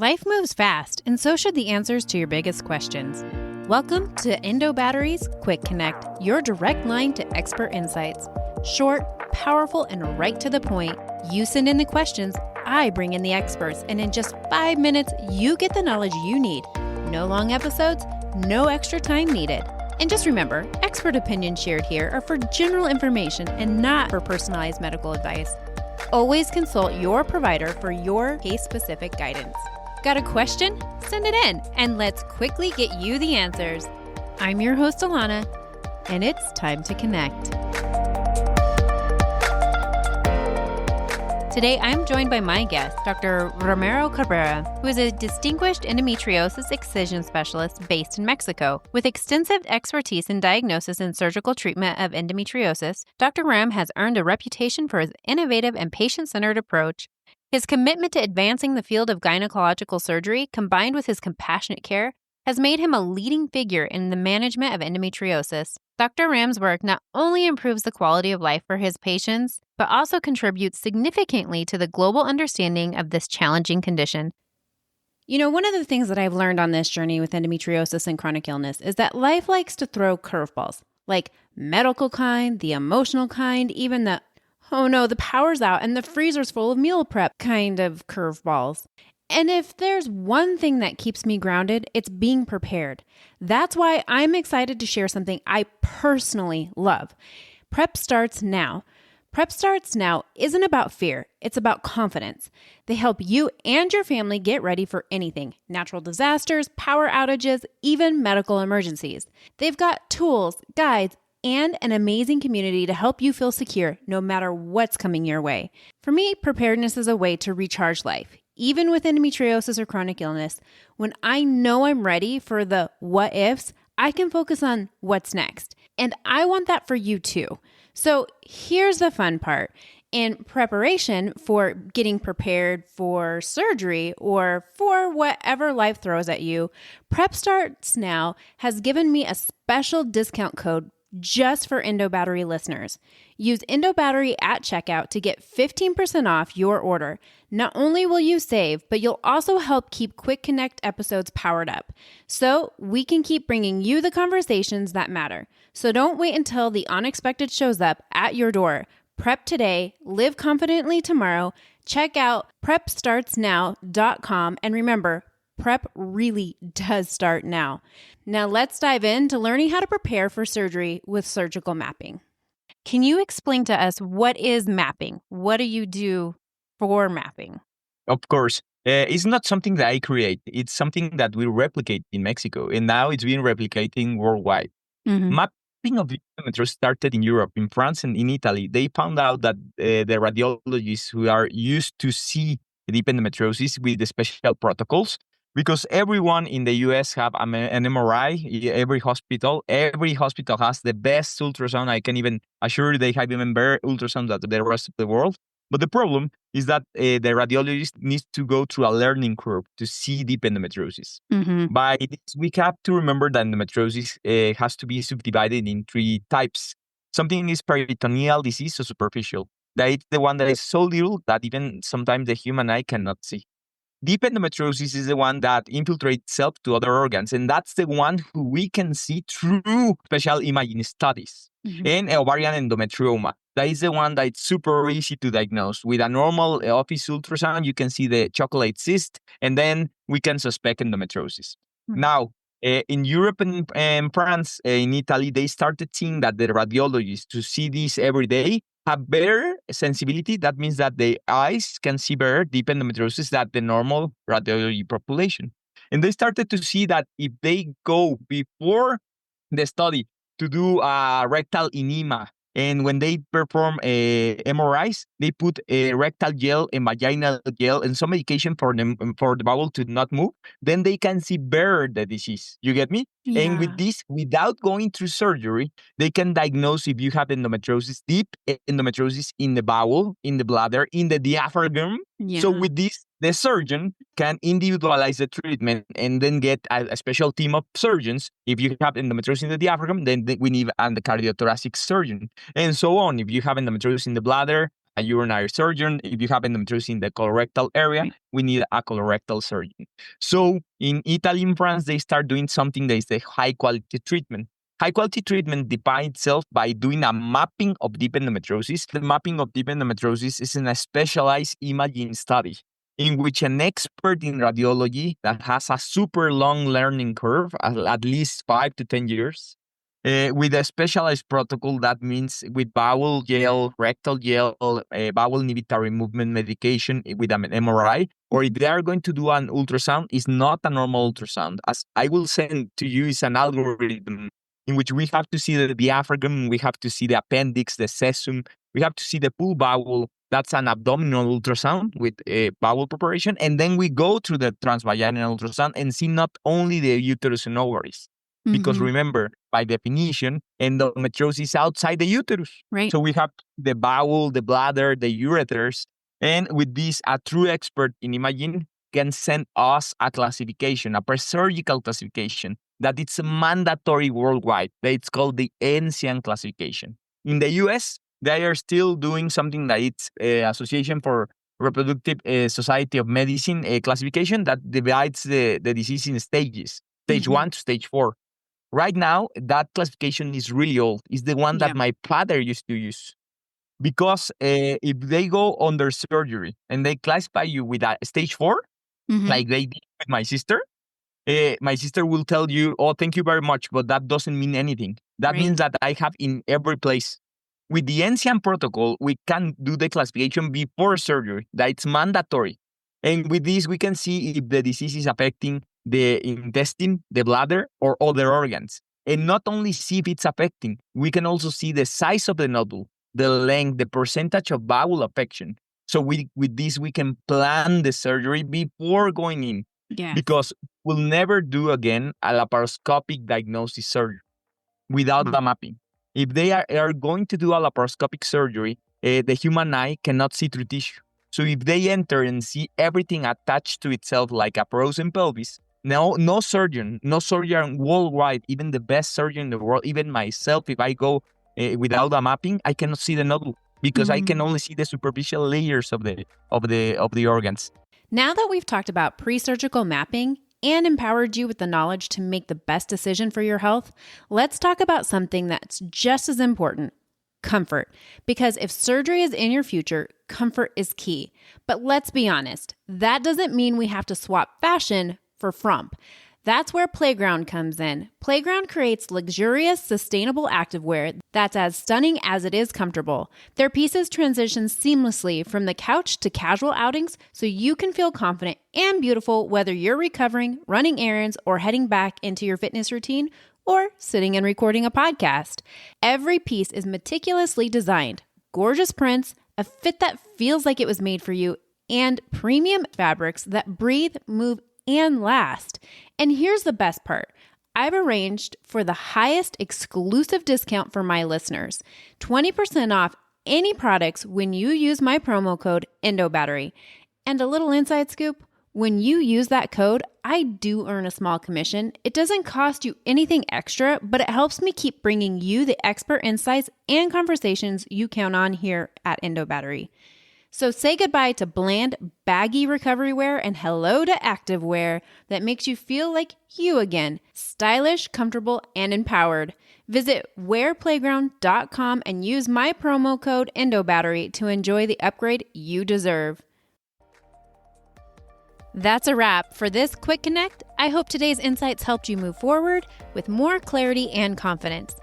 Life moves fast, and so should the answers to your biggest questions. Welcome to Endo Batteries Quick Connect, your direct line to expert insights. Short, powerful, and right to the point. You send in the questions, I bring in the experts, and in just 5 minutes, you get the knowledge you need. No long episodes, no extra time needed. And just remember, expert opinions shared here are for general information and not for personalized medical advice. Always consult your provider for your case-specific guidance. Got a question? Send it in, and let's quickly get you the answers. I'm your host, Alana, and it's time to connect. Today, I'm joined by my guest, Dr. Ramiro Cabrera, who is a distinguished endometriosis excision specialist based in Mexico. With extensive expertise in diagnosis and surgical treatment of endometriosis, Dr. Ram has earned a reputation for his innovative and patient-centered approach. His commitment to advancing the field of gynecological surgery, combined with his compassionate care, has made him a leading figure in the management of endometriosis. Dr. Ram's work not only improves the quality of life for his patients, but also contributes significantly to the global understanding of this challenging condition. You know, one of the things that I've learned on this journey with endometriosis and chronic illness is that life likes to throw curveballs, like medical kind, the emotional kind, even the oh no, the power's out and the freezer's full of meal prep kind of curveballs. And if there's one thing that keeps me grounded, it's being prepared. That's why I'm excited to share something I personally love. Prep Starts Now. Prep Starts Now isn't about fear, it's about confidence. They help you and your family get ready for anything, natural disasters, power outages, even medical emergencies. They've got tools, guides, and an amazing community to help you feel secure no matter what's coming your way. For me, preparedness is a way to recharge life. Even with endometriosis or chronic illness, when I know I'm ready for the what ifs, I can focus on what's next. And I want that for you too. So here's the fun part. In preparation for getting prepared for surgery or for whatever life throws at you, Prep Starts Now has given me a special discount code just for Endo Battery listeners. Use Endo Battery at checkout to get 15% off your order. Not only will you save, but you'll also help keep Quick Connect episodes powered up, so we can keep bringing you the conversations that matter. So don't wait until the unexpected shows up at your door. Prep today, live confidently tomorrow. Check out prepstartsnow.com, and remember, prep really does start now. Now let's dive into learning how to prepare for surgery with surgical mapping. Can you explain to us what is mapping? What do you do for mapping? Of course. It's not something that I create. It's something that we replicate in Mexico, and now it's being replicating worldwide. Mm-hmm. Mapping of the endometriosis started in Europe, in France, and in Italy. They found out that the radiologists who are used to see deep endometriosis with the special protocols, because everyone in the US have an MRI, every hospital has the best ultrasound. I can even assure they have even better ultrasound than the rest of the world. But the problem is that the radiologist needs to go through a learning curve to see deep endometriosis. Mm-hmm. By this, we have to remember that endometriosis has to be subdivided in 3 types. Something is peritoneal disease or superficial. That is the one that is so little that even sometimes the human eye cannot see. Deep endometriosis is the one that infiltrates itself to other organs, and that's the one who we can see through special imaging studies. Mm-hmm. And ovarian endometrioma, that is the one that's super easy to diagnose. With a normal office ultrasound, you can see the chocolate cyst, and then we can suspect endometriosis. Mm-hmm. Now, in Europe and France, in Italy, they started seeing that the radiologists to see this every day have better sensibility. That means that the eyes can see better deep endometriosis than the normal radiology population. And they started to see that if they go before the study to do a rectal enema, and when they perform MRIs, they put a rectal gel and vaginal gel and some medication for the bowel to not move, then they can see better the disease. You get me? Yeah. And with this, without going through surgery, they can diagnose if you have endometriosis, deep endometriosis in the bowel, in the bladder, in the diaphragm. Yeah. So with this, the surgeon can individualize the treatment and then get a special team of surgeons. If you have endometriosis in the diaphragm, then we need a cardiothoracic surgeon, and so on. If you have endometriosis in the bladder, a urinary surgeon. If you have endometriosis in the colorectal area, we need a colorectal surgeon. So in Italy and France, they start doing something that is the high quality treatment. High quality treatment defines itself by doing a mapping of deep endometriosis. The mapping of deep endometriosis is in a specialized imaging study in which an expert in radiology that has a super long learning curve, at least 5 to 10 years, with a specialized protocol. That means with bowel gel, rectal gel, bowel inhibitory movement medication with an MRI, or if they are going to do an ultrasound, it's not a normal ultrasound. As I will send to you, is an algorithm in which we have to see the diaphragm, we have to see the appendix, the cecum, we have to see the full bowel. That's an abdominal ultrasound with a bowel preparation. And then we go to the transvaginal ultrasound and see not only the uterus and ovaries, because remember, by definition, endometriosis is outside the uterus. Right. So we have the bowel, the bladder, the ureters. And with this, a true expert in imaging can send us a classification, a pre-surgical classification, that it's mandatory worldwide. It's called the ENZIAN classification. In the US, they are still doing something that it's Association for Reproductive Society of Medicine classification that divides the disease in stages, stage 1 to stage 4. Right now, that classification is really old. It's the one that my father used to use. Because if they go under surgery and they classify you with a stage 4, like they did with my sister will tell you, oh, thank you very much, but that doesn't mean anything. That means that I have in every place. With the ENZIAN protocol, we can do the classification before surgery. That's mandatory. And with this, we can see if the disease is affecting the intestine, the bladder, or other organs. And not only see if it's affecting, we can also see the size of the nodule, the length, the percentage of bowel affection. So with this, we can plan the surgery before going in. Yes. Because we'll never do again a laparoscopic diagnosis surgery without the mapping. If they are going to do a laparoscopic surgery, the human eye cannot see through tissue. So if they enter and see everything attached to itself like a frozen pelvis, no surgeon worldwide, even the best surgeon in the world, even myself, if I go without a mapping, I cannot see the nodule because I can only see the superficial layers of the organs. Now that we've talked about pre-surgical mapping and empowered you with the knowledge to make the best decision for your health, let's talk about something that's just as important: comfort. Because if surgery is in your future, comfort is key. But let's be honest, that doesn't mean we have to swap fashion for frump. That's where Playground comes in. Playground creates luxurious, sustainable activewear that's as stunning as it is comfortable. Their pieces transition seamlessly from the couch to casual outings so you can feel confident and beautiful whether you're recovering, running errands, or heading back into your fitness routine, or sitting and recording a podcast. Every piece is meticulously designed, gorgeous prints, a fit that feels like it was made for you, and premium fabrics that breathe, move, and last. And here's the best part. I've arranged for the highest exclusive discount for my listeners, 20% off any products when you use my promo code ENDOBATTERY. And a little inside scoop, when you use that code, I do earn a small commission. It doesn't cost you anything extra, but it helps me keep bringing you the expert insights and conversations you count on here at EndoBattery. So say goodbye to bland, baggy recovery wear and hello to activewear that makes you feel like you again, stylish, comfortable, and empowered. Visit wearplayground.com and use my promo code ENDOBATTERY to enjoy the upgrade you deserve. That's a wrap for this Quick Connect. I hope today's insights helped you move forward with more clarity and confidence.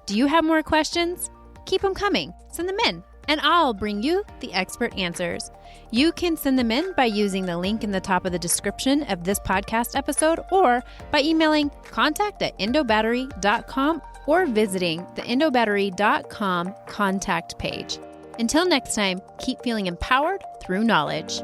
Do you have more questions? Keep them coming. Send them in, and I'll bring you the expert answers. You can send them in by using the link in the top of the description of this podcast episode, or by emailing contact@endobattery.com or visiting the endobattery.com contact page. Until next time, keep feeling empowered through knowledge.